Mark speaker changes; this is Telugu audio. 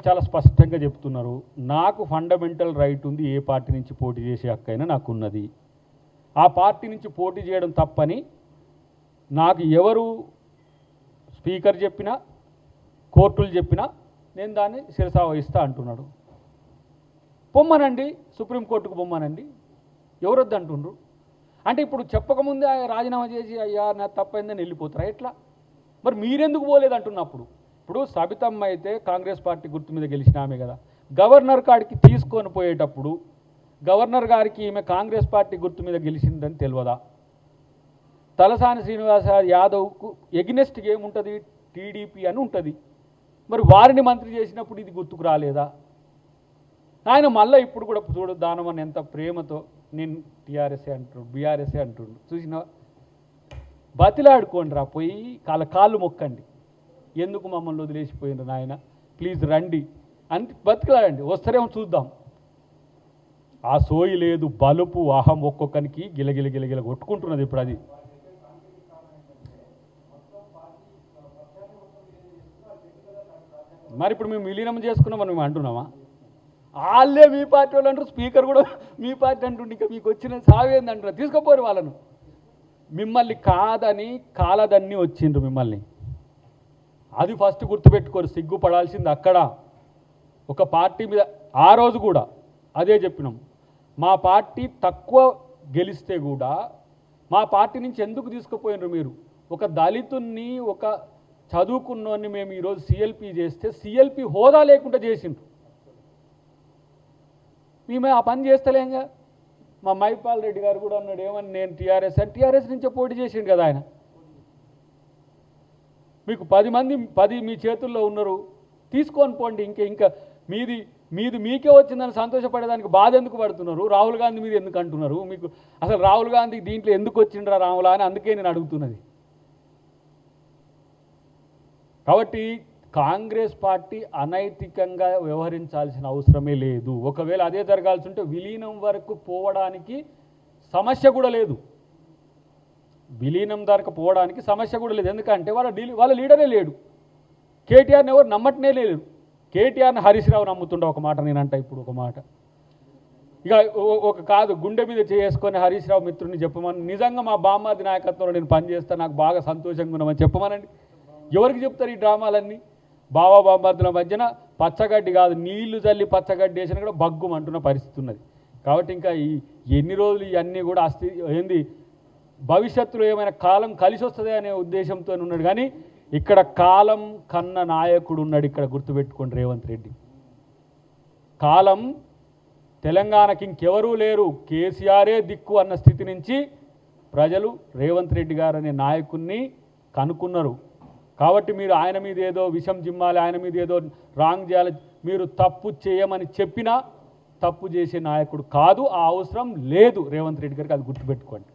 Speaker 1: చాలా స్పష్టంగా చెప్తున్నారు. నాకు ఫండమెంటల్ రైట్ ఉంది, ఏ పార్టీ నుంచి పోటీ చేసే హక్కైనా నాకు ఉన్నది. ఆ పార్టీ నుంచి పోటీ చేయడం తప్పని నాకు ఎవరు స్పీకర్ చెప్పినా కోర్టులు చెప్పినా నేను దాన్ని శిరసా వహిస్తా అంటున్నాడు. పొమ్మనండి, సుప్రీంకోర్టుకు పొమ్మనండి, ఎవరొద్దు అంటుండ్రు. అంటే ఇప్పుడు చెప్పకముందే రాజీనామా చేసి అయ్యా నా తప్పైందని వెళ్ళిపోతారా ఎట్లా? మరి మీరెందుకు పోలేదు అంటున్నప్పుడు? ఇప్పుడు సబితమ్మ అయితే కాంగ్రెస్ పార్టీ గుర్తు మీద గెలిచిన ఆమె కదా. గవర్నర్ కాడికి తీసుకొని పోయేటప్పుడు గవర్నర్ గారికి ఈమె కాంగ్రెస్ పార్టీ గుర్తు మీద గెలిచిందని తెలియదా? తలసాని శ్రీనివాస యాదవ్కు ఎగ్నెస్ట్గా ఏముంటుంది, టీడీపీ అని ఉంటుంది. మరి వారిని మంత్రి చేసినప్పుడు ఇది గుర్తుకు రాలేదా? ఆయన మళ్ళీ ఇప్పుడు కూడా చూడు దానమని ఎంత ప్రేమతో నేను టీఆర్ఎస్ఏ అంటుండు, బీఆర్ఎస్ఏ అంటుండు. చూసినా బతిలాడుకోండి రా, పోయి కాళ్ళు మొక్కండి, ఎందుకు మమ్మల్ని వదిలేసిపోయిండ్రు నాయన, ప్లీజ్ రండి అని బతిలాడండి, వస్తారేమో చూద్దాం. ఆ సోయి లేదు, బలుపు అహం ఒక్కొక్కరికి గిలగిల గిలగిల కొట్టుకుంటున్నది ఇప్పుడు. అది మరి ఇప్పుడు మేము విలీనం చేసుకున్నామని మేము అంటున్నామా? వాళ్ళే మీ పార్టీ వాళ్ళు అంటారు, స్పీకర్ కూడా మీ పార్టీ అంటుండే. ఇంకా మీకు వచ్చిన సావేంది అంటారు, తీసుకుపోరు వాళ్ళను. మిమ్మల్ని కాదని కాలదన్నీ వచ్చిండ్రు మిమ్మల్ని. అది ఫస్ట్ గుర్తుపెట్టుకోరు, సిగ్గుపడాల్సింది అక్కడ. ఒక పార్టీ మీద ఆ రోజు కూడా అదే చెప్పినాం, మా పార్టీ తక్కువ గెలిస్తే కూడా మా పార్టీ నుంచి ఎందుకు తీసుకుపోయినారు మీరు? ఒక దళితుణ్ణి, ఒక చదువుకున్నోన్ని మేము ఈరోజు సిఎల్పి చేస్తే సిఎల్పి హోదా లేకుండా చేసిండ్రు. మేము ఆ పని చేస్తలేంగా. మా మైపాల్ రెడ్డి గారు కూడా అన్నాడు, ఏమని నేను టీఆర్ఎస్ అని, టీఆర్ఎస్ నుంచే పోటీ చేసిండు కదా ఆయన. మీకు 10 మంది మీ చేతుల్లో ఉన్నారు, తీసుకొని పోండి. ఇంకా మీది మీకే వచ్చిందని సంతోషపడేదానికి బాధ ఎందుకు పడుతున్నారు? రాహుల్ గాంధీ మీద ఎందుకు అంటున్నారు? మీకు అసలు రాహుల్ గాంధీ దీంట్లో ఎందుకు వచ్చిండ్రా రాములా అని అందుకే నేను అడుగుతున్నది. కాబట్టి కాంగ్రెస్ పార్టీ అనైతికంగా వ్యవహరించాల్సిన అవసరమే లేదు. ఒకవేళ అదే జరగాల్సి ఉంటే విలీనం వరకు పోవడానికి సమస్య కూడా లేదు. విలీనం వరకు పోవడానికి సమస్య కూడా లేదు. ఎందుకంటే వాళ్ళ లీడరే లేడు. కేటీఆర్ని ఎవరు నమ్మటనే లేదు. కేటీఆర్ని హరీష్ రావు నమ్ముతుండే ఒక మాట నేనంట. ఇప్పుడు ఒక మాట ఇక ఒక కాదు, గుండె మీద చేసుకొని హరీష్ రావు మిత్రుడిని చెప్పమని, నిజంగా మా బామ్మాది నాయకత్వంలో నేను పనిచేస్తాను, నాకు బాగా సంతోషంగా ఉన్నామని చెప్పమనండి. ఎవరికి చెప్తారు ఈ డ్రామాలన్నీ? బాబార్దుల మధ్యన పచ్చగడ్డి కాదు, నీళ్లు చల్లి పచ్చగడ్డి వేసిన కూడా బగ్గుమంటున్న పరిస్థితి ఉన్నది. కాబట్టి ఇంకా ఎన్ని రోజులు ఇవన్నీ కూడా ఏంది, భవిష్యత్తులో ఏమైనా కాలం కలిసి వస్తుంది అనే ఉద్దేశంతో ఉన్నాడు. కానీ ఇక్కడ కాలం కన్న నాయకుడు ఉన్నాడు. ఇక్కడ గుర్తుపెట్టుకోండి, రేవంత్ రెడ్డి. కాలం తెలంగాణకి ఇంకెవరూ లేరు, కేసీఆరే దిక్కు అన్న స్థితి నుంచి ప్రజలు రేవంత్ రెడ్డి గారు అనే నాయకుడిని కనుక్కున్నారు. కాబట్టి మీరు ఆయన మీద ఏదో విషం జిమ్మాలి, ఆయన మీద ఏదో రాంగ్ చేయాలి, మీరు తప్పు చేయమని చెప్పినా తప్పు చేసే నాయకుడు కాదు. ఆ అవసరం లేదు రేవంత్ రెడ్డి గారికి, అది గుర్తుపెట్టుకోండి.